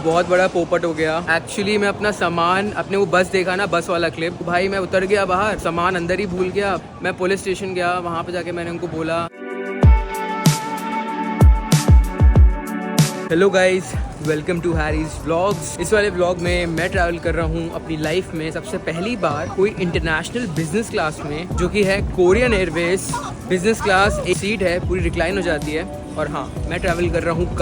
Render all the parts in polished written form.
बहुत बड़ा पोपट हो गया। एक्चुअली मैं अपना सामान, अपने वो बस देखा ना, बस वाला क्लिप, भाई मैं उतर गया बाहर, सामान अंदर ही भूल गया। मैं पुलिस स्टेशन गया, वहाँ पे जाके मैंने उनको बोला। Hello guys, welcome to Harry's vlogs. इस वाले व्लॉग में मैं ट्रैवल कर रहा हूँ अपनी लाइफ में सबसे पहली बार कोई इंटरनेशनल बिजनेस क्लास में, जो कि है कोरियन एयरवेज बिजनेस क्लास। एक सीट है, पूरी रिक्लाइन हो जाती है। और हाँ, मैं ट्रैवल कर रहा हूँ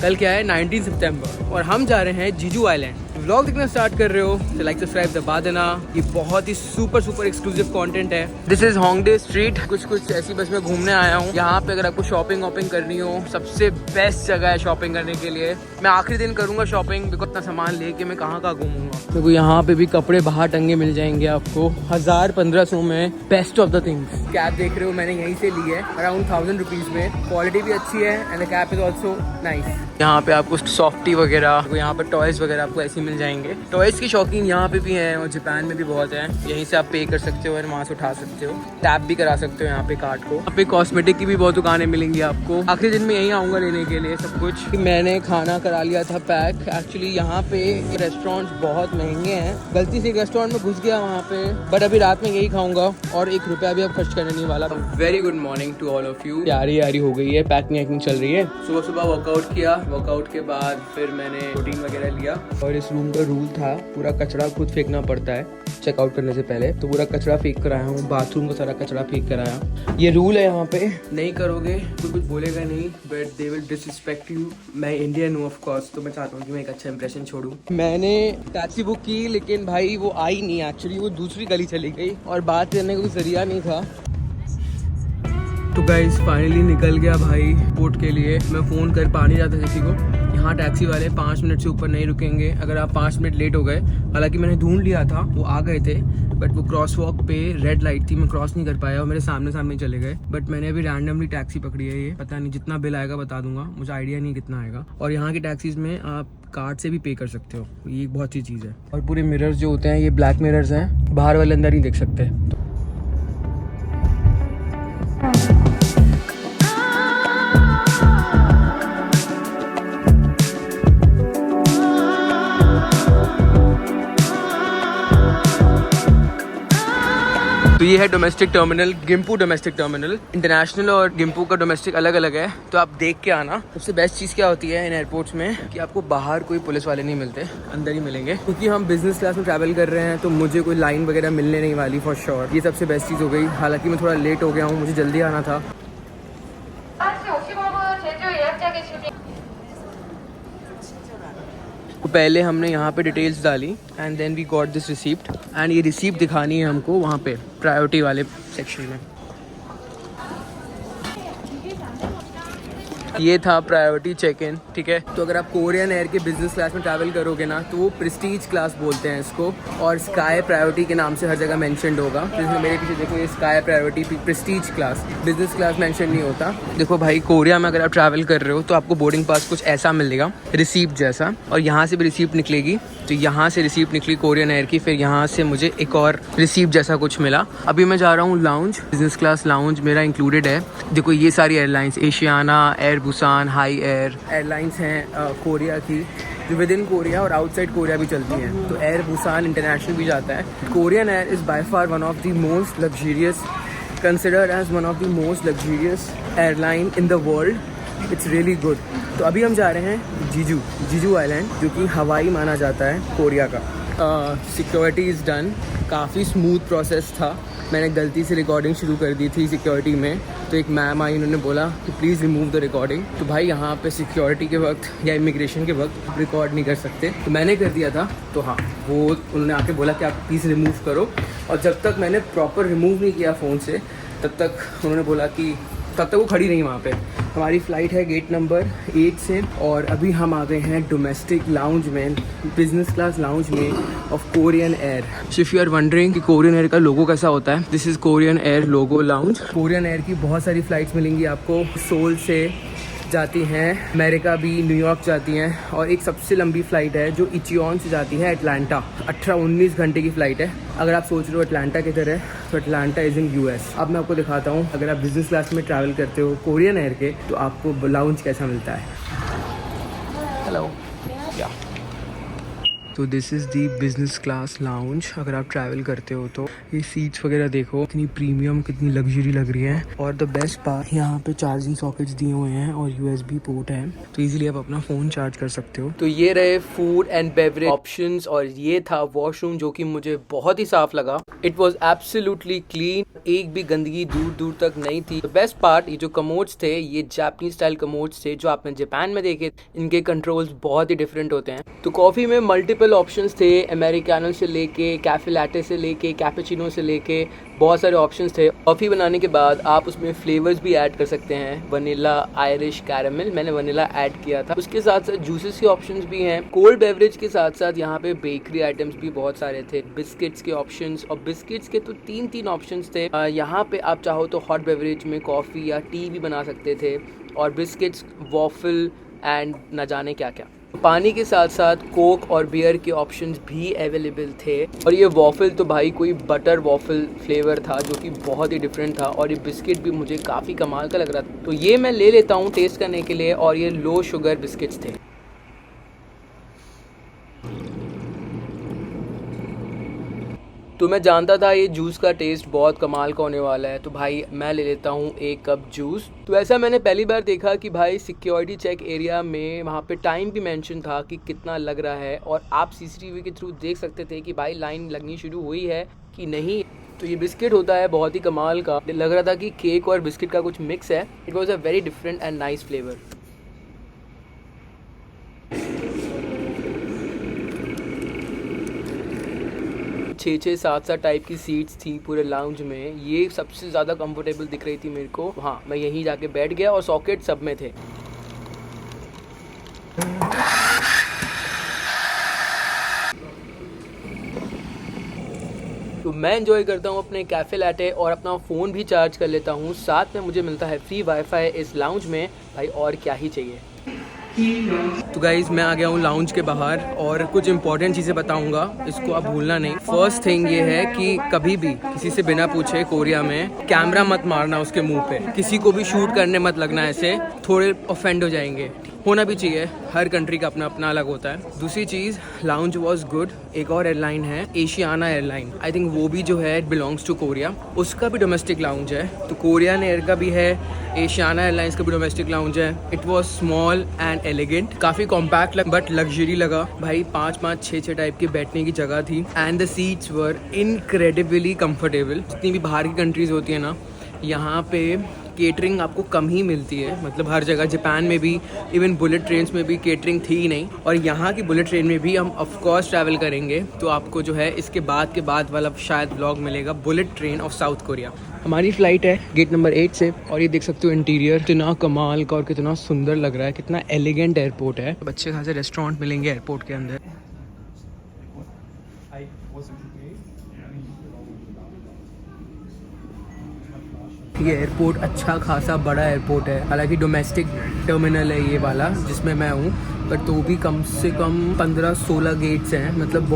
कल क्या है 19 सितंबर, और हम जा रहे हैं जीजू आइलैंड। व्लॉग देखना स्टार्ट कर रहे हो तो लाइक सब्सक्राइब दबा देना। ये बहुत ही सुपर एक्सक्लूसिव कंटेंट है। This is Hongdae street. कुछ ऐसी बस में घूमने आया हूँ। यहाँ पे अगर आपको शॉपिंग करनी हो, सबसे बेस्ट जगह है शॉपिंग करने के लिए। मैं आखिरी दिन करूँगा शॉपिंग, बिकॉज इतना सामान लेके मैं कहाँ घूमूंगा। देखो यहाँ पे भी कपड़े बाहर टंगे मिल जाएंगे आपको 1000-1500 में। Best of the things. Cap देख रहे हो, मैंने यहीं से ली है अराउंड 1000 रुपीज में। क्वालिटी भी अच्छी है and the cap is also nice. यहाँ पे आपको सॉफ्टी वगैरह, यहाँ पे टॉयज वगैरह आपको ऐसे मिल जाएंगे। टॉयज की शौकीन यहाँ पे भी हैं और जापान में भी बहुत है। यहीं से आप पे कर सकते हो और वहाँ से उठा सकते हो, टैप भी करा सकते हो यहाँ पे कार्ड को। यहाँ पे कॉस्मेटिक की भी बहुत दुकानें मिलेंगी आपको। आखिरी दिन में यहीं आऊँगा लेने के लिए सब कुछ। मैंने खाना करा लिया था पैक। एक्चुअली यहाँ पे रेस्टोरेंट बहुत महंगे हैं, गलती से रेस्टोरेंट में घुस गया वहाँ पे, बट अभी रात में यही खाऊंगा और 1 रुपया भी अब खर्च करने नहीं वाला। Very good morning to all of you. यारी हो गई है, पैकिंग चल रही है। सुबह वर्कआउट किया। वर्कआउट के बाद फिर मैंने प्रोटीन वगैरह लिया। और इस रूम का रूल था, पूरा कचरा खुद फेंकना पड़ता है चेकआउट करने से पहले, तो पूरा कचरा फेंक कर आया हूँ। बाथरूम का सारा कचरा फेंक कर आया। ये रूल है यहाँ पे, नहीं करोगे तो कुछ बोलेगा नहीं, but they will disrespect you. मैं इंडियन हूँ ऑफ कोर्स, तो मैं चाहता हूँ कि मैं एक अच्छा इंप्रेशन छोड़ूं। मैंने टैक्सी बुक की, लेकिन भाई वो आई नहीं। एक्चुअली वो दूसरी गली चली गई और बात करने का कोई जरिया नहीं था। तो गाइस फाइनली निकल गया भाई पोर्ट के लिए। मैं फ़ोन कर पा नहीं जाता किसी को। यहाँ टैक्सी वाले 5 मिनट से ऊपर नहीं रुकेंगे अगर आप 5 मिनट लेट हो गए। हालांकि मैंने ढूंढ लिया था, वो आ गए थे, बट वो क्रॉस वॉक पे रेड लाइट थी, मैं क्रॉस नहीं कर पाया और मेरे सामने चले गए। बट मैंने अभी रैंडमली टैक्सी पकड़ी है। ये पता नहीं, जितना बिल आएगा बता दूंगा, मुझे आइडिया नहीं कितना आएगा। और यहाँ की टैक्सीज में आप कार्ड से भी पे कर सकते हो, ये एक बहुत अच्छी चीज़ है। और पूरे मिरर्स जो होते हैं ये ब्लैक मिरर्स हैं, बाहर वाले अंदर नहीं देख सकते। तो ये है domestic terminal, Gimpo domestic terminal. International और गिम्पू का डोमेस्टिक अलग अलग है, तो आप देख के आना। सबसे बेस्ट चीज़ क्या होती है इन एयरपोर्ट्स में कि आपको बाहर कोई पुलिस वाले नहीं मिलते, अंदर ही मिलेंगे। क्योंकि हम बिजनेस क्लास में ट्रैवल कर रहे हैं तो मुझे कोई लाइन वगैरह मिलने नहीं वाली फॉर श्योर। ये सबसे बेस्ट चीज़ हो गई। हालांकि मैं थोड़ा लेट हो गया हूँ, मुझे जल्दी आना था। तो पहले हमने यहाँ पे डिटेल्स डाली and then we got this receipt, and ये रिसीप्ट दिखानी है हमको वहाँ पे प्रायोरिटी वाले सेक्शन में। ये था प्रायोरिटी चेक इन, ठीक है। तो अगर आप कोरियन एयर के बिजनेस क्लास में ट्रैवल करोगे ना, तो वो प्रेस्टीज क्लास बोलते हैं इसको, और स्काई प्रायोरिटी के नाम से हर जगह मेंशन्ड होगा। जैसे मेरे पीछे देखो, ये sky priority Prestige class, business class mention नहीं होता। देखो भाई, कोरिया में अगर आप ट्रैवल कर रहे हो तो आपको बोर्डिंग पास कुछ ऐसा मिलेगा, रिसीप्ट जैसा, और यहाँ से भी रिसीप्ट निकलेगी। तो यहाँ से रिसीप्ट निकली कोरियन एयर की, फिर यहाँ से मुझे एक और रिसीप्ट जैसा कुछ मिला। अभी मैं जा रहा हूँ लाउंज, बिजनेस क्लास लाउंज मेरा इंक्लूडेड है। देखो ये सारी airlines, Asiana, Air Busan, Hi Air airlines हैं कोरिया की, जो विद इन कोरिया और आउटसाइड कोरिया भी चलती हैं। तो एयर बुसान इंटरनेशनल भी जाता है। Korean Air is by far one of the most luxurious, considered as one of the most luxurious airline in the world. It's really good. तो अभी हम जा रहे हैं जीजू आइलैंड, जो कि हवाई माना जाता है कोरिया का। सिक्योरिटी इज़ डन, काफ़ी स्मूथ प्रोसेस था। मैंने गलती से रिकॉर्डिंग शुरू कर दी थी सिक्योरिटी में, तो एक मैम आई, उन्होंने बोला कि प्लीज़ रिमूव द रिकॉर्डिंग। तो भाई यहाँ पे सिक्योरिटी के वक्त या इमिग्रेशन के वक्त रिकॉर्ड नहीं कर सकते, तो मैंने कर दिया था। तो हाँ, वो उन्होंने आके बोला कि आप प्लीज़ रिमूव करो, और जब तक मैंने प्रॉपर रिमूव नहीं किया फ़ोन से, तब तक उन्होंने बोला कि तब तक वो खड़ी रही वहाँ पे। हमारी फ़्लाइट है गेट नंबर 8 से, और अभी हम आ गए हैं डोमेस्टिक लाउंज में, बिजनेस क्लास लाउंज में of Korean Air. If you are wondering कि कोरियन एयर का लोगो कैसा होता है, this is Korean Air logo lounge. Korean Air की बहुत सारी फ़्लाइट्स मिलेंगी आपको। सोल से जाती हैं, अमेरिका भी, न्यूयॉर्क जाती हैं, और एक सबसे लंबी फ़्लाइट है जो इचियोन से जाती है अटलांटा। 18-19 घंटे की फ़्लाइट है। अगर आप सोच रहे हो अटलांटा किधर है, तो अटलांटा इज़ इन US। अब मैं आपको दिखाता हूँ, अगर आप बिजनेस क्लास में ट्रैवल करते हो कोरियन एयर के, तो आपको लाउंज कैसा मिलता है। हेलो, या तो this is the business class lounge. अगर आप ट्रैवल करते हो तो ये सीट्स वगैरह देखो कितनी प्रीमियम, कितनी लग्जरी लग रही है। और द बेस्ट पार्ट, यहाँ पे चार्जिंग सॉकेट्स दिए हुए हैं और USB पोर्ट है, तो इजीली आप अपना फ़ोन चार्ज कर सकते हो। तो ये रहे फूड एंड बेवरेज ऑप्शंस और ये था वॉशरूम जो कि मुझे बहुत ही साफ लगा। इट वॉज एब्सोल्युटली क्लीन, एक भी गंदगी दूर दूर तक नहीं थी। बेस्ट पार्ट, ये जो कमोड्स थे ये जापानीज स्टाइल कमोड्स थे जो आपने जापान में देखे। इनके कंट्रोल्स बहुत ही डिफरेंट होते हैं। तो कॉफ़ी में मल्टीपल ऑप्शंस थे, अमेरिकानो से लेके कैफे लैटे से लेके कैपेचिनो से लेके बहुत सारे ऑप्शंस थे। कॉफ़ी बनाने के बाद आप उसमें फ्लेवर्स भी ऐड कर सकते हैं, वनीला, आयरिश, कैरामल। मैंने वनीला ऐड किया था। उसके साथ साथ जूसेस के ऑप्शंस भी हैं। कोल्ड बेवरेज के साथ साथ यहाँ पे बेकरी आइटम्स भी बहुत सारे थे, बिस्किट्स के ऑप्शंस, और बिस्किट्स के तो तीन ऑप्शंस थे। यहाँ पे आप चाहो तो हॉट बेवरेज में कॉफ़ी या टी भी बना सकते थे, और बिस्किट्स, वॉफल एंड न जाने क्या क्या। पानी के साथ साथ कोक और बियर के ऑप्शंस भी अवेलेबल थे। और ये वॉफल तो भाई कोई बटर वॉफल फ्लेवर था जो कि बहुत ही डिफरेंट था, और ये बिस्किट भी मुझे काफ़ी कमाल का लग रहा था, तो ये मैं ले लेता हूँ टेस्ट करने के लिए। और ये लो शुगर बिस्किट्स थे। तो मैं जानता था ये जूस का टेस्ट बहुत कमाल का होने वाला है, तो भाई मैं ले लेता हूँ एक कप जूस। तो ऐसा मैंने पहली बार देखा कि भाई सिक्योरिटी चेक एरिया में वहाँ पे टाइम भी मेंशन था कि कितना लग रहा है, और आप CCTV के थ्रू देख सकते थे कि भाई लाइन लगनी शुरू हुई है कि नहीं। तो ये बिस्किट होता है बहुत ही कमाल का, लग रहा था कि केक और बिस्किट का कुछ मिक्स है। It was a very different and nice flavour. 6 7 type की सीट्स थी पूरे लाउंज में। ये सबसे ज़्यादा कंफर्टेबल दिख रही थी मेरे को। हाँ, मैं यहीं जाके बैठ गया और सॉकेट सब में थे। तो मैं एंजॉय करता हूँ अपने कैफ़े लैटे और अपना फ़ोन भी चार्ज कर लेता हूँ। साथ में मुझे मिलता है फ्री वाईफाई इस लाउंज में। भाई और क्या ही चाहिए। तो गाइज़ मैं आ गया हूँ लाउंज के बाहर, और कुछ इंपॉर्टेंट चीज़ें बताऊंगा, इसको आप भूलना नहीं। फर्स्ट थिंग ये है कि कभी भी किसी से बिना पूछे कोरिया में कैमरा मत मारना उसके मुंह पे। किसी को भी शूट करने मत लगना, ऐसे थोड़े ऑफेंड हो जाएंगे। होना भी चाहिए, हर कंट्री का अपना अपना अलग होता है। दूसरी चीज़, लाउंज वॉज गुड। एक और एयरलाइन है एशियाना एयरलाइन, आई थिंक वो भी जो है इट बिलोंग्स टू कोरिया, उसका भी डोमेस्टिक लाउंज है। तो कोरियन एयर का भी है, एशियाना एयरलाइंस का भी डोमेस्टिक लाउंज है। It was small and elegant, काफ़ी कॉम्पैक्ट बट लग्जरी लगा। भाई 5 6 टाइप की बैठने की जगह थी, and the seats were incredibly comfortable. जितनी भी बाहर की कंट्रीज़ होती है ना, यहाँ पे केटरिंग आपको कम ही मिलती है। मतलब हर जगह, जापान में भी, इवन बुलेट ट्रेन्स में भी केटरिंग थी ही नहीं। और यहाँ की बुलेट ट्रेन में भी हम ऑफ कोर्स ट्रैवल करेंगे, तो आपको जो है इसके बाद वाला शायद व्लॉग मिलेगा, bullet train of south Korea. हमारी फ़्लाइट है गेट नंबर 8 से, और ये देख सकते हो इंटीरियर कितना कमाल का और कितना सुंदर लग रहा है, कितना एलिगेंट एयरपोर्ट है। अच्छे खासे रेस्टोरेंट मिलेंगे एयरपोर्ट के अंदर। ये एयरपोर्ट अच्छा खासा बड़ा एयरपोर्ट है, हालांकि डोमेस्टिक टर्मिनल है ये वाला जिसमें मैं हूँ, पर तो भी कम से कम 15-16 गेट्स हैं। मतलब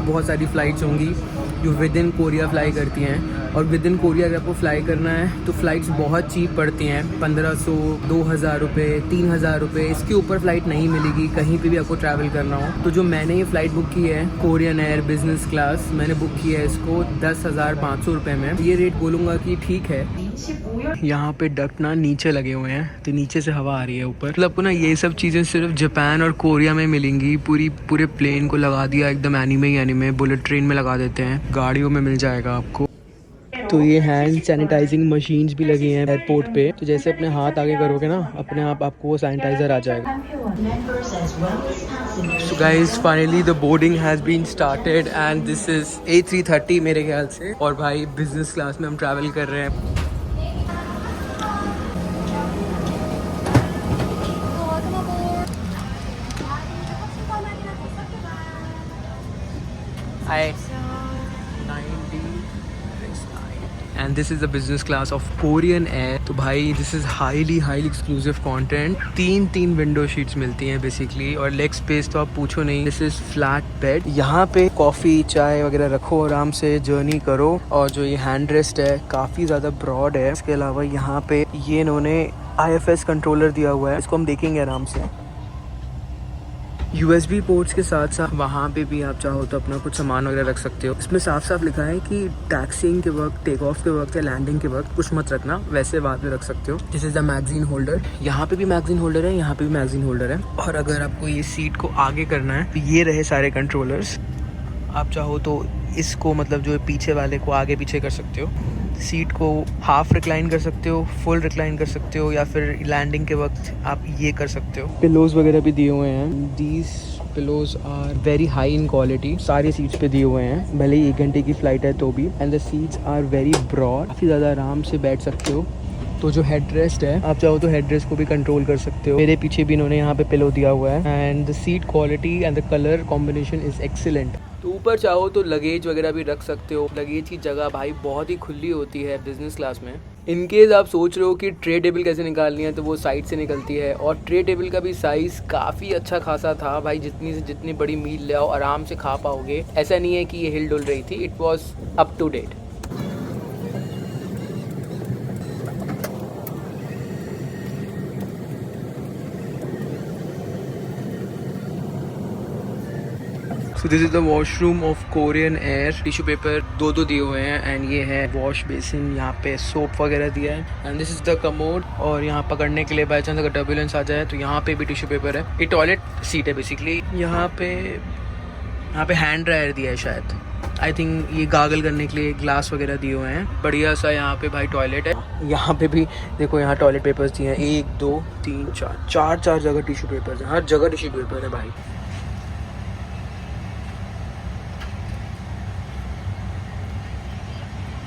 बहुत सारी फ़्लाइट्स होंगी जो विद इन कोरिया फ़्लाई करती हैं। और विद इन कोरिया अगर आपको फ़्लाई करना है तो फ़्लाइट्स बहुत चीप पड़ती हैं, 1500, 2000 रुपये, 3000 रुपये। इसके ऊपर फ़्लाइट नहीं मिलेगी कहीं पे भी आपको ट्रैवल करना हो। तो जो मैंने ये फ़्लाइट बुक की है कोरियन एयर बिज़नेस क्लास, मैंने बुक की है इसको 10,500 रुपये में। ये रेट बोलूँगा कि ठीक है। यहाँ पे डक्ट ना नीचे लगे हुए हैं, तो नीचे से हवा आ रही है ऊपर। मतलब ना ये सब चीज़ें सिर्फ जापान और कोरिया में मिलेंगी। पूरे प्लेन को लगा दिया एकदम एनीमे, बुलेट ट्रेन में लगा देते हैं, गाड़ियों में मिल जाएगा आपको। तो ये हैंड सैनिटाइजिंग मशीन्स भी लगी हैं एयरपोर्ट पे, तो जैसे अपने हाथ आगे करोगे ना, अपने आप आपको वो सैनिटाइज़र आ जाएगा। So guys, finally the boarding has been started and this is A330 मेरे ख्याल से, और भाई बिजनेस क्लास में हम ट्रैवल कर रहे हैं। And this is the business class of Korean Air। तो भाई this is highly exclusive content। 3 window sheets मिलती हैं बेसिकली, और लेग स्पेस तो आप पूछो नहीं। दिस इज फ्लैट बेड, यहाँ पे कॉफ़ी चाय वगैरह रखो, आराम से जर्नी करो। और जो ये हैंड रेस्ट है काफ़ी ज़्यादा ब्रॉड है। इसके अलावा यहाँ पे ये इन्होंने IFS कंट्रोलर दिया हुआ है, इसको हम देखेंगे आराम से। USB पोर्ट्स के साथ साथ वहाँ पे भी आप चाहो तो अपना कुछ सामान वगैरह रख सकते हो। इसमें साफ साफ लिखा है कि टैक्सिंग के वक्त, टेक ऑफ के वक्त या लैंडिंग के वक्त कुछ मत रखना, वैसे वहाँ पे रख सकते हो। This is the magazine holder. यहाँ पे भी मैगजीन होल्डर है, यहाँ पे भी मैगजीन होल्डर है। और अगर आपको ये सीट को आगे करना है तो ये रहे सारे कंट्रोलर्स। आप चाहो तो इसको मतलब जो पीछे वाले को आगे पीछे कर सकते हो। सीट को हाफ रिक्लाइन कर सकते हो, फुल रिक्लाइन कर सकते हो, या फिर लैंडिंग के वक्त आप ये कर सकते हो। पिलोज वगैरह भी दिए हुए हैं। These pillows are very high in quality. सारी सीट्स पे दिए हुए हैं, भले ही 1 घंटे की फ्लाइट है तो भी। And the seats are very broad, काफ़ी ज़्यादा आराम से बैठ सकते हो। तो जो हेडरेस्ट है, आप चाहो तो हेडरेस्ट को भी कंट्रोल कर सकते हो। मेरे पीछे भी इन्होंने यहाँ पे पिलो दिया हुआ है। And the seat quality and the colour combination is excellent. तो ऊपर चाहो तो लगेज वगैरह भी रख सकते हो। लगेज की जगह भाई बहुत ही खुली होती है बिजनेस क्लास में। इनकेस आप सोच रहे हो कि ट्रे टेबल कैसे निकालनी है, तो वो साइड से निकलती है। और ट्रे टेबल का भी साइज़ काफ़ी अच्छा खासा था भाई। जितनी से जितनी बड़ी मील ले आओ आराम से खा पाओगे। ऐसा नहीं है कि ये हिल डुल रही थी, it was up to date. So this is the washroom of Korean Air। Tissue paper दो दिए हुए हैं। एंड ये है वॉश बेसिन, यहाँ पे सोप वगैरह दिया है। And this is the commode. और यहाँ पकड़ने के लिए बाई चांस अगर टर्बुलेंस आ जाए तो यहाँ पे भी टिश्यू पेपर है। ये टॉयलेट सीट है बेसिकली। यहाँ पे हैंड ड्रायर दिया है शायद। आई थिंक ये गागल करने के लिए ग्लास वगैरह दिए हुए हैं। बढ़िया सा यहाँ पे भाई टॉयलेट है। यहाँ पे भी देखो, यहाँ टॉयलेट पेपर्स दिए हैं। 1 2 3 4 चार जगह टिश्यू पेपर है। हर जगह टिश्यू पेपर है भाई।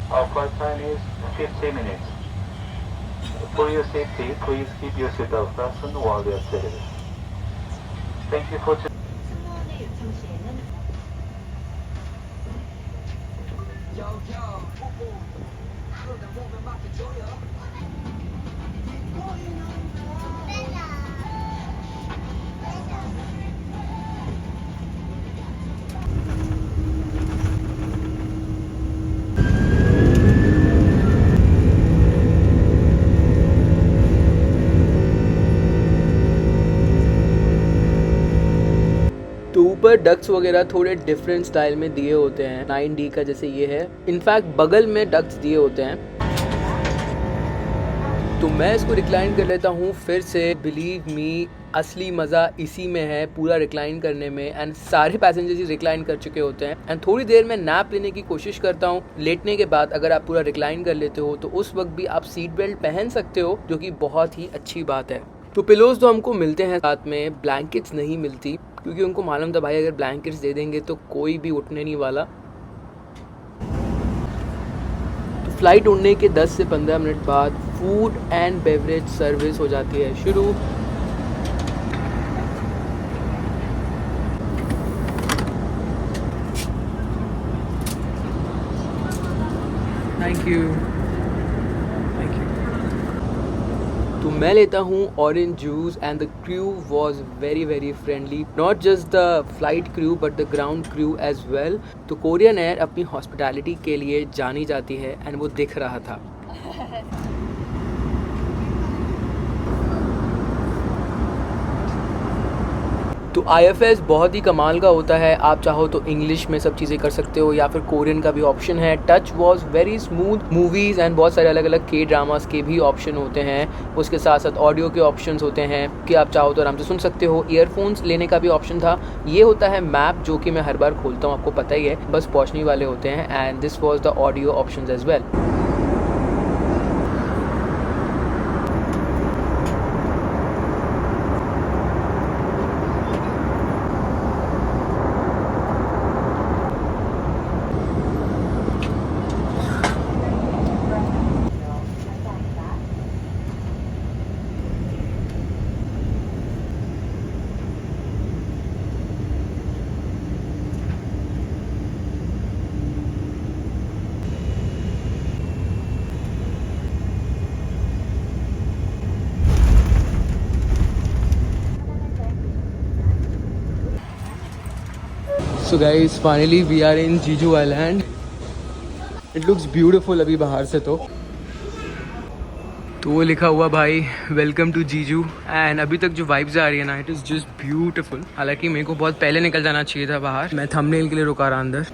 Our flight time is 50 minutes. For your safety, please keep your seatbelt fastened while you are seated. Thank you for तो ऊपर डक्स वगैरह थोड़े डिफरेंट स्टाइल में दिए होते हैं। 9D का जैसे ये है। इनफैक्ट बगल में डक्स दिए होते हैं। तो मैं इसको रिक्लाइन कर लेता हूँ फिर से। बिलीव मी, असली मज़ा इसी में है, पूरा रिक्लाइन करने में। एंड सारे पैसेंजर्स ही रिक्लाइन कर चुके होते हैं। एंड थोड़ी देर में नैप लेने की कोशिश करता हूँ। लेटने के बाद अगर आप पूरा रिक्लाइन कर लेते हो तो उस वक्त भी आप सीट बेल्ट पहन सकते हो, जो कि बहुत ही अच्छी बात है। तो पिलोज तो हमको मिलते हैं साथ में, ब्लैंकेट्स नहीं मिलती, क्योंकि उनको मालूम था भाई अगर ब्लैंकेट्स दे देंगे तो कोई भी उठने नहीं वाला। तो फ्लाइट उड़ने के 10 से 15 मिनट बाद फूड एंड बेवरेज सर्विस हो जाती है शुरू। Thank you. तो मैं लेता हूँ orange juice. And the crew was very very friendly, not just the flight crew but the ground crew as well. तो कोरियन एयर अपनी हॉस्पिटैलिटी के लिए जानी जाती है एंड वो दिख रहा था। तो IFS बहुत ही कमाल का होता है। आप चाहो तो इंग्लिश में सब चीज़ें कर सकते हो या फिर कोरियन का भी ऑप्शन है। Touch was very smooth. Movies and बहुत सारे अलग अलग K-ड्रामास के भी ऑप्शन होते हैं। उसके साथ साथ ऑडियो के ऑप्शंस होते हैं कि आप चाहो तो आराम से सुन सकते हो। ईयरफोन्स लेने का भी ऑप्शन था। ये होता है मैप, जो कि मैं हर बार खोलता हूँ, आपको पता ही है, बस पहुँचने वाले होते हैं। And this was the audio option as well. So guys, finally we are in Jeju Island. It looks beautiful अभी बाहर से। तो तो वो लिखा हुआ भाई वेलकम टू जीजू। एंड अभी तक जो वाइब्स आ रही है ना, इट इज़ जस्ट ब्यूटीफुल। हालांकि मेरे को बहुत पहले निकल जाना चाहिए था बाहर, मैं थंबनेल के लिए रुका रहा अंदर।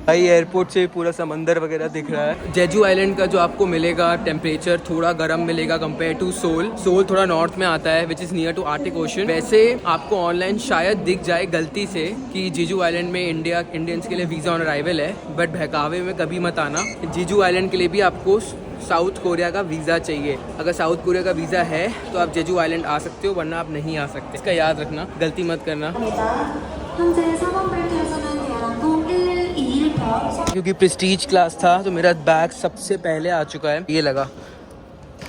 भाई एयरपोर्ट से पूरा समंदर वगैरह दिख रहा है। जेजू आइलैंड का जो आपको मिलेगा टेम्परेचर थोड़ा गर्म मिलेगा कंपेयर टू सोल। सोल थोड़ा नॉर्थ में आता है which is near to Arctic Ocean. वैसे आपको ऑनलाइन शायद दिख जाए गलती से कि जीजू आइलैंड में इंडियंस के लिए वीज़ा ऑन अराइवल है, बट बहकावे में कभी मत आना। जीजू आइलैंड के लिए भी आपको साउथ कोरिया का वीज़ा चाहिए। अगर साउथ कोरिया का वीज़ा है तो आप जेजू आइलैंड आ सकते हो, वरना आप नहीं आ सकते। इसका याद रखना, गलती मत करना। क्योंकि प्रेस्टीज क्लास था तो मेरा बैग सबसे पहले आ चुका है। ये लगा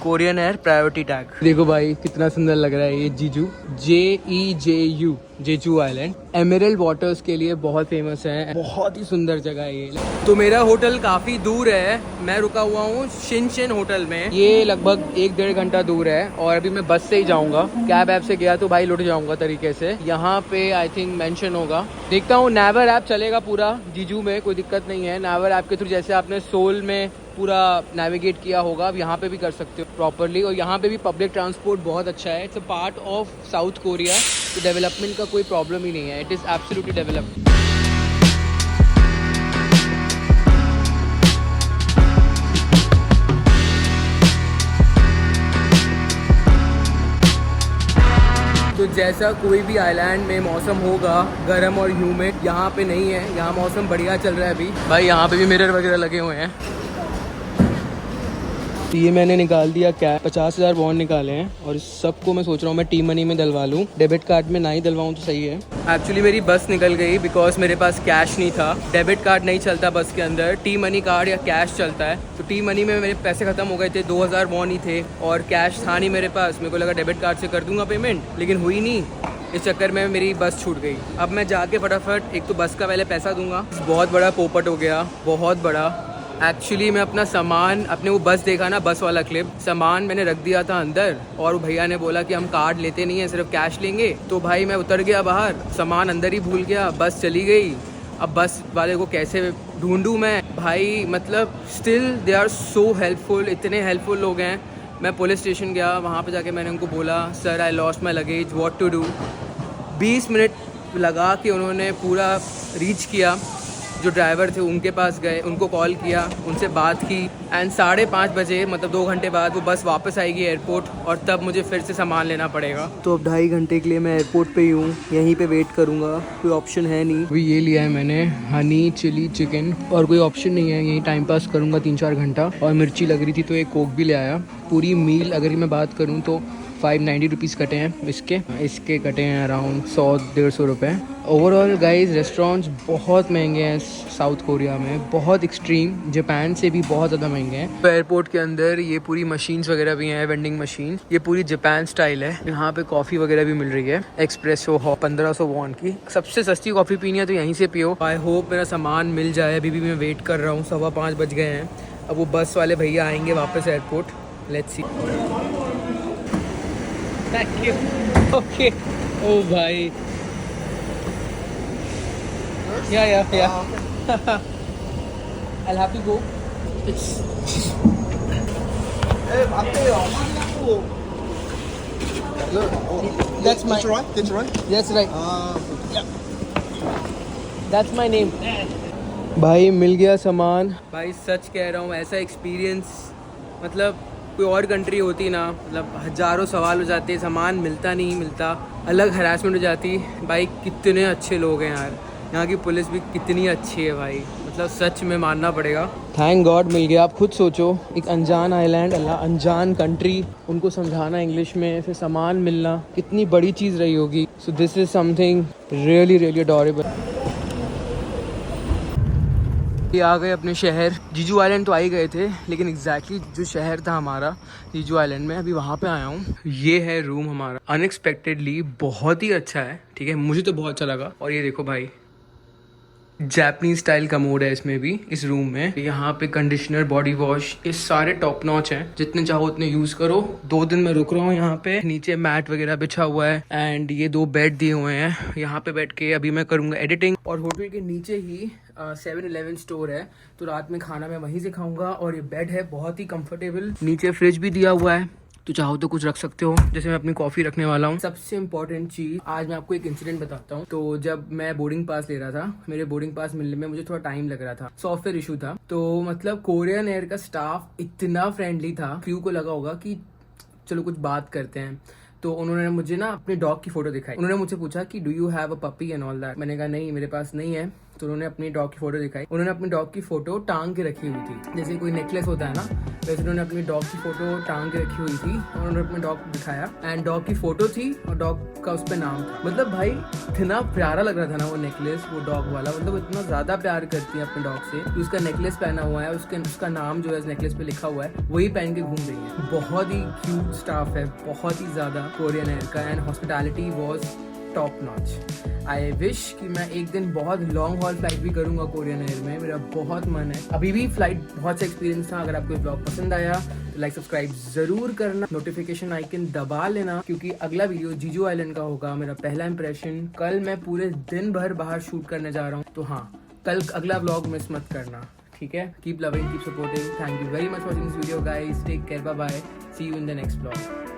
कोरियन एयर प्रायोरिटी टैग। देखो भाई कितना सुंदर लग रहा है ये Jeju, JEJU Jeju island. Emerald waters के लिए बहुत फेमस है, बहुत ही सुंदर जगह है ये। तो मेरा होटल काफ़ी दूर है, मैं रुका हुआ हूँ शिनचेन होटल में। ये लगभग 1-1.5 घंटा दूर है और अभी मैं बस से ही जाऊँगा। कैब ऐप से गया तो भाई लुट जाऊँगा तरीके से। यहाँ पे आई थिंक मेंशन होगा, देखता हूँ। नावर ऐप चलेगा पूरा जीजू में, कोई दिक्कत नहीं है। नावर ऐप के थ्रू जैसे आपने सोल में पूरा नेविगेट किया होगा, अब यहाँ पे भी कर सकते हो प्रॉपरली। और यहाँ पे भी पब्लिक ट्रांसपोर्ट बहुत अच्छा है। It's a part of south Korea, तो डेवलपमेंट का कोई प्रॉब्लम ही नहीं है। It is absolutely developed. तो जैसा कोई भी आइलैंड में मौसम होगा गर्म और ह्यूमिड, यहाँ पे नहीं है। यहाँ मौसम बढ़िया चल रहा है अभी। भाई यहाँ पे भी मिरर वगैरह लगे हुए हैं। ये मैंने निकाल दिया कैश, 50,000 वॉन निकाले हैं और इस सबको मैं सोच रहा हूँ मैं टी मनी में डलवा लूँ। डेबिट कार्ड में ना ही डलवाऊँ तो सही है। एक्चुअली मेरी बस निकल गई बिकॉज मेरे पास कैश नहीं था। डेबिट कार्ड नहीं चलता बस के अंदर, टी मनी कार्ड या कैश चलता है। तो टी मनी में मेरे पैसे ख़त्म हो गए थे, 2,000 वॉन ही थे और कैश था नहीं मेरे पास। मेरे को लगा डेबिट कार्ड से कर दूंगा पेमेंट, लेकिन हुई नहीं। इस चक्कर में मेरी बस छूट गई। अब मैं जाके फटाफट एक तो बस का पहले पैसा दूंगा। बहुत बड़ा पोपट हो गया, बहुत बड़ा। एक्चुअली मैं अपना सामान, अपने वो बस देखा ना, बस वाला क्लिप, सामान मैंने रख दिया था अंदर और वो भैया ने बोला कि हम कार्ड लेते नहीं हैं, सिर्फ कैश लेंगे। तो भाई मैं उतर गया बाहर, सामान अंदर ही भूल गया, बस चली गई। अब बस वाले को कैसे ढूंढूं मैं भाई? मतलब still they are so helpful, इतने हेल्पफुल लोग हैं। मैं पुलिस स्टेशन गया, वहाँ पे जाके मैंने उनको बोला sir I lost my luggage, what to do. 20 minute लगा के उन्होंने पूरा रीच किया। जो ड्राइवर थे उनके पास गए, उनको कॉल किया, उनसे बात की एंड 5:30 बजे, मतलब 2 घंटे बाद वो बस वापस आएगी एयरपोर्ट और तब मुझे फिर से सामान लेना पड़ेगा। तो अब 2.5 घंटे के लिए मैं एयरपोर्ट पे ही हूँ, यहीं पे वेट करूँगा, कोई ऑप्शन है नहीं। अभी ये लिया है मैंने हनी चिली चिकन और कोई ऑप्शन नहीं है, यहीं टाइम पास करूँगा 3-4 घंटा। और मिर्ची लग रही थी तो एक कोक भी ले आया। पूरी मील अगर मैं बात करूँ तो 590 रुपीज़ कटे हैं इसके कटे हैं अराउंड 100-150 रुपये। ओवरऑल गाइस रेस्टोरेंट्स बहुत महंगे हैं साउथ कोरिया में, बहुत एक्सट्रीम। जापान से भी बहुत ज़्यादा महंगे हैं। तो एयरपोर्ट के अंदर ये पूरी मशीन्स वगैरह भी हैं, वेंडिंग मशीन। ये पूरी जापान स्टाइल है। यहाँ पे कॉफ़ी वगैरह भी मिल रही है, एक्सप्रेसो 1500 वॉन की। सबसे सस्ती कॉफ़ी पीनी है तो यहीं से पियो। आई होप मेरा सामान मिल जाए। अभी भी मैं वेट कर रहा हूँ, 5:15 बज गए हैं। अब वो बस वाले भैया आएंगे वापस airport, let's see. Thank you. Okay. Oh भाई. Yeah. I'll have to go. It's. That's my. That's right. That's right. Yeah. That's my name. भाई मिल गया सामान। भाई सच कह रहा हूँ, ऐसा एक्सपीरियंस मतलब कोई और कंट्री होती ना, मतलब हज़ारों सवाल हो जाते, सामान मिलता नहीं मिलता, अलग हरासमेंट हो जाती। भाई कितने अच्छे लोग हैं यार, यहाँ की पुलिस भी कितनी अच्छी है भाई, मतलब सच में मानना पड़ेगा। थैंक गॉड मिल गया। आप खुद सोचो, एक अनजान आइलैंड, अनजान कंट्री, उनको समझाना इंग्लिश में, फिर सामान मिलना, कितनी बड़ी चीज़ रही होगी। So this is something really adorable. ये आ गए अपने शहर। जीजू आइलैंड तो आ ही गए थे, लेकिन एग्जैक्टली जो शहर था हमारा जीजू आइलैंड में, अभी वहाँ पे आया हूँ। ये है रूम हमारा, अनएक्सपेक्टेडली बहुत ही अच्छा है। ठीक है, मुझे तो बहुत अच्छा लगा। और ये देखो भाई, जापानीज स्टाइल कमोड है इसमें भी, इस रूम में। यहाँ पे कंडीशनर, बॉडी वॉश, ये सारे टॉप नॉच हैं, जितने चाहो उतने यूज करो। 2 दिन मैं रुक रहा हूँ यहाँ पे। नीचे मैट वगैरह बिछा हुआ है एंड ये 2 बेड दिए हुए हैं। यहाँ पे बैठ के अभी मैं करूँगा एडिटिंग। और होटल के नीचे ही 7-Eleven स्टोर है, तो रात में खाना मैं वहीं से खाऊंगा। और ये बेड है बहुत ही कंफर्टेबल। नीचे फ्रिज भी दिया हुआ है, तो चाहो तो कुछ रख सकते हो, जैसे मैं अपनी कॉफी रखने वाला हूँ। सबसे इम्पोर्टेंट चीज, आज मैं आपको एक इंसिडेंट बताता हूँ। तो जब मैं बोर्डिंग पास ले रहा था, मेरे बोर्डिंग पास मिलने में मुझे थोड़ा टाइम लग रहा था, सॉफ्टवेयर इशू था। तो मतलब कोरियन एयर का स्टाफ इतना फ्रेंडली था, क्रू को लगा होगा कि चलो कुछ बात करते हैं। तो उन्होंने मुझे ना अपने डॉग की फोटो दिखाई। उन्होंने मुझसे पूछा कि do you have a puppy and all that. मैंने कहा नहीं, मेरे पास नहीं है। तो उन्होंने अपनी डॉग की फोटो दिखाई। उन्होंने अपनी डॉग की फोटो टांग के रखी हुई थी, जैसे कोई नेकलेस होता है ना, वैसे उन्होंने अपनी डॉग की फोटो टांग के रखी हुई थी। और उन्होंने अपने डॉग को दिखाया एंड डॉग की फोटो थी और डॉग का उस पर नाम था। मतलब भाई इतना प्यारा लग रहा था ना वो नेकलेस, वो डॉग वाला। मतलब इतना ज्यादा प्यार करती है अपने डॉग से कि उसका नेकलेस पहना हुआ है, उसका नाम जो है नेकलेस पे लिखा हुआ है, वही पहन के घूम रही है। बहुत ही क्यूट स्टाफ है, बहुत ही ज्यादा कोरियन एयर का। And hospitality was top notch. I wish कि मैं एक दिन बहुत लॉन्ग हॉल फ्लाइट भी करूंगा कोरियन एयर में, मेरा बहुत मन है। अभी भी फ्लाइट बहुत सा एक्सपीरियंस था। अगर आपको ये ब्लॉग पसंद आया तो लाइक सब्सक्राइब जरूर करना, नोटिफिकेशन आइकन दबा लेना, क्योंकि अगला वीडियो जीजू आइलैंड का होगा, मेरा पहला इंप्रेशन। कल मैं पूरे दिन भर बाहर शूट करने जा रहा हूँ, तो हाँ, कल अगला व्लॉग मिस मत करना, ठीक है? Keep loving, keep supporting. Thank you very much watching this video guys, take care, bye bye, see you in the next vlog.